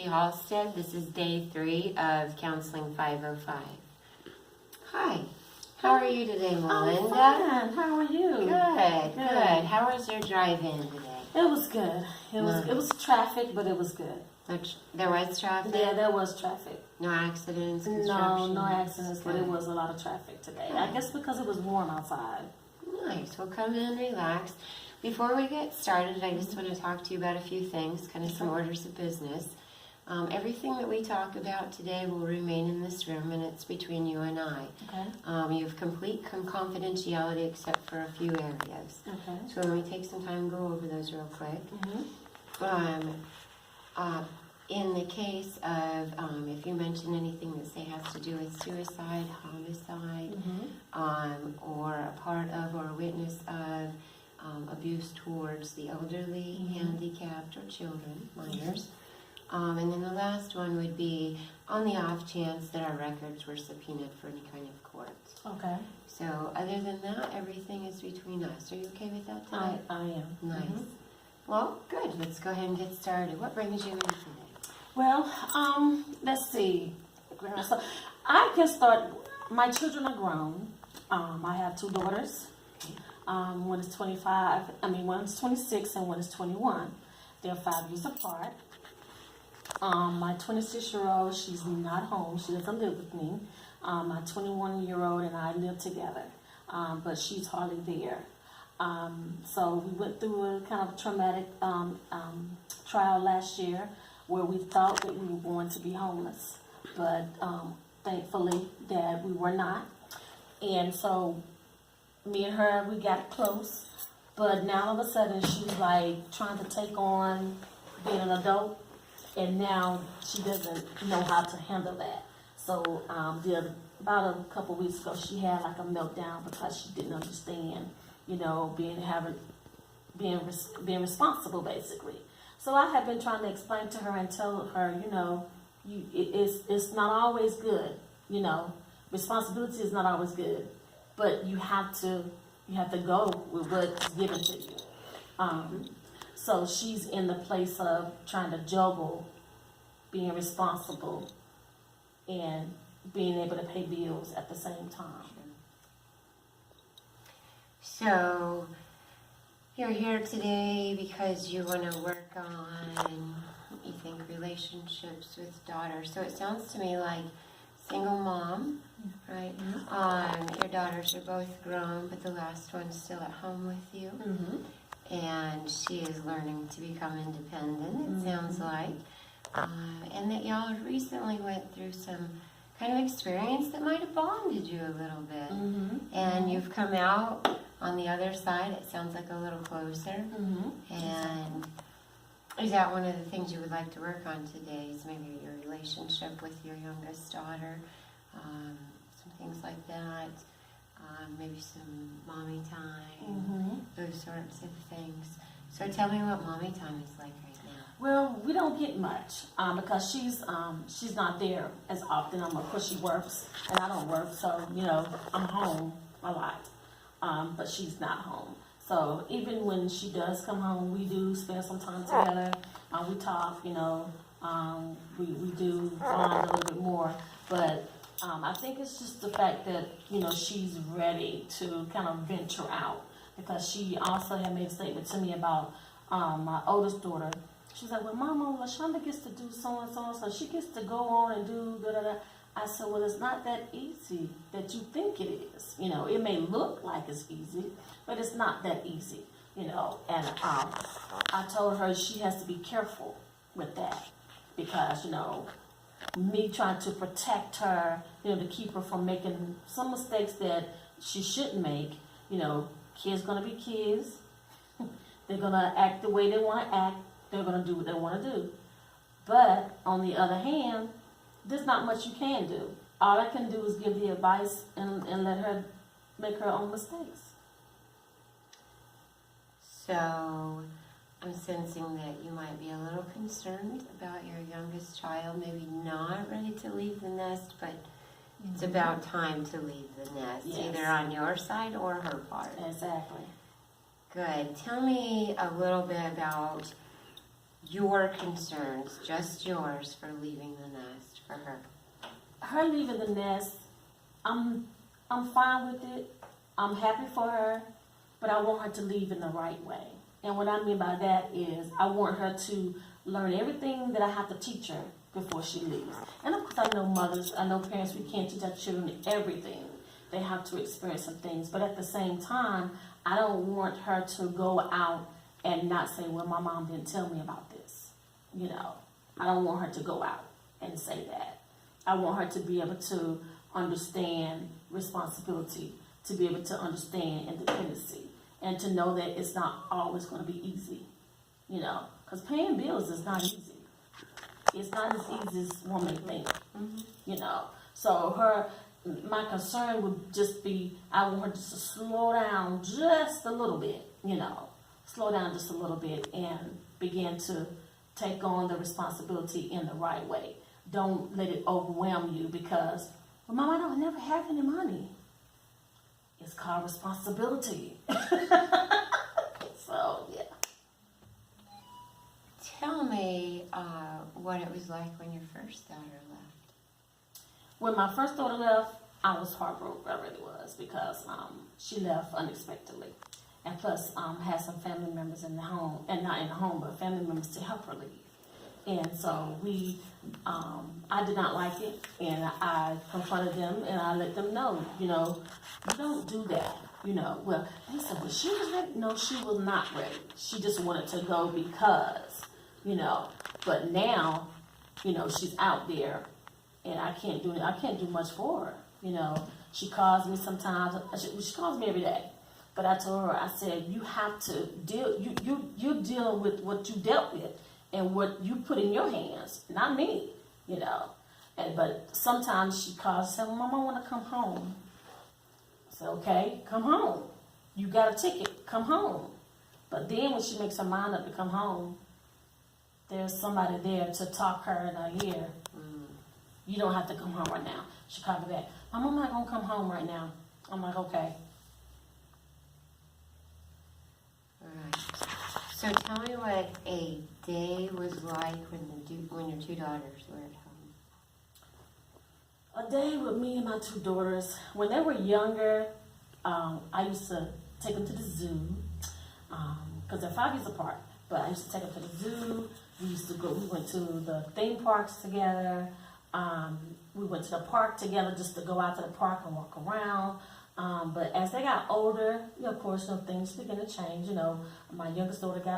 Cole-Halstead. This is day 3 of Counseling 505. Hi. How are you today, Melinda? I'm fine. How are you? Good. How was your drive-in today? It was good. It was traffic, but it was good. There was traffic? Yeah, there was traffic. No accidents? No accidents, but it was a lot of traffic today. I guess because it was warm outside. Nice. Well, come in and relax. Before we get started, I just want to talk to you about a few things, kind of some orders of business. Everything that we talk about today will remain in this room, and it's between you and I. Okay. You have complete confidentiality except for a few areas. Okay. So let me take some time and go over those real quick. In the case of if you mention anything that say has to do with suicide, homicide, or a part of or a witness of abuse towards the elderly, handicapped, or children, minors. And then the last one would be on the off chance that our records were subpoenaed for any kind of court. Okay. So other than that, everything is between us. Are you okay with that today? I am. Nice. Well, good. Let's go ahead and get started. What brings you in today? Well, let's see. So I can start. My children are grown. I have 2 daughters. One is 25. One is 26 and one is 21. They're 5 years apart. My 26-year-old, she's not home. She doesn't live with me. My 21-year-old and I live together, but she's hardly there. So we went through a kind of traumatic trial last year where we thought that we were going to be homeless, but thankfully that we were not. And so me and her, we got close, but now all of a sudden she's like trying to take on being an adult. And now she doesn't know how to handle that. So about a couple weeks ago, she had like a meltdown because she didn't understand, being responsible basically. So I have been trying to explain to her and tell her, it's not always good. Responsibility is not always good, but you have to go with what's given to you. So she's in the place of trying to juggle being responsible and being able to pay bills at the same time. So you're here today because you want to work on, you think, relationships with daughters. So it sounds to me like single mom, right? Your daughters are both grown, but the last one's still at home with you. And she is learning to become independent, it sounds like. And that y'all recently went through some kind of experience that might have bonded you a little bit. And you've come out on the other side, it sounds like a little closer. And is that one of the things you would like to work on today, is maybe your relationship with your youngest daughter, some things like that? Maybe some mommy time, those sorts of things. So tell me what mommy time is like right now. Well, we don't get much because she's not there as often. Of course, she works and I don't work, so I'm home a lot, but she's not home. So even when she does come home, we do spend some time together. We talk, we do bond a little bit more, but. I think it's just the fact that, she's ready to kind of venture out, because she also had made a statement to me about my oldest daughter. She's like, well, Mama, LaShonda gets to do so-and-so, so she gets to go on and do da-da-da. I said, well, it's not that easy that you think it is. It may look like it's easy, but it's not that easy, And I told her she has to be careful with that because, me trying to protect her, to keep her from making some mistakes that she shouldn't make. Kids gonna be kids. They're gonna act the way they want to act. They're gonna do what they want to do. But on the other hand, there's not much you can do. All I can do is give the advice and let her make her own mistakes. So I'm sensing that you might be a little concerned about your youngest child, maybe not ready to leave the nest, but it's about time to leave the nest, either on your side or her part. Exactly. Good. Tell me a little bit about your concerns, just yours, for leaving the nest for her? Her leaving the nest, I'm fine with it. I'm happy for her, but I want her to leave in the right way. And what I mean by that is I want her to learn everything that I have to teach her before she leaves. And of course I know mothers, I know parents, we can't teach our children everything. They have to experience some things. But at the same time, I don't want her to go out and not say, well, my mom didn't tell me about this. You know, I don't want her to go out and say that. I want her to be able to understand responsibility, to be able to understand independency, and to know that it's not always going to be easy, you know, because paying bills is not easy. It's not as easy as one may think, you know. So my concern would just be, I want her just to slow down just a little bit, you know, slow down just a little bit and begin to take on the responsibility in the right way. Don't let it overwhelm you because, well, Mom, I don't never have any money. It's called responsibility. So, yeah. Tell me what it was like when your first daughter left. When my first daughter left, I was heartbroken. I really was because she left unexpectedly. And plus, had some family members in the home, and not in the home, but family members to help her leave. And so I did not like it, and I confronted them, and I let them know, you know, you don't do that, you know. Well, they said, well, she was ready. No, she was not ready. She just wanted to go because, you know. But now, you know, she's out there, and I can't do much for her, you know. She calls me sometimes. She calls me every day. But I told her, I said, you have to deal. You're dealing with what you dealt with. And what you put in your hands, not me, you know. But sometimes she calls and says, well, Mom, I want to come home. I said, okay, come home. You got a ticket, come home. But then when she makes her mind up to come home, there's somebody there to talk her in her ear. You don't have to come home right now. She called me back, Mom, I'm not going to come home right now. I'm like, okay. All right. So tell me what a day was like when your two daughters were at home. A day with me and my two daughters. When they were younger, I used to take them to the zoo because they're 5 years apart. But I used to take them to the zoo. We went to the theme parks together. We went to the park together just to go out to the park and walk around. But as they got older, of course, things began to change. You know, my youngest daughter got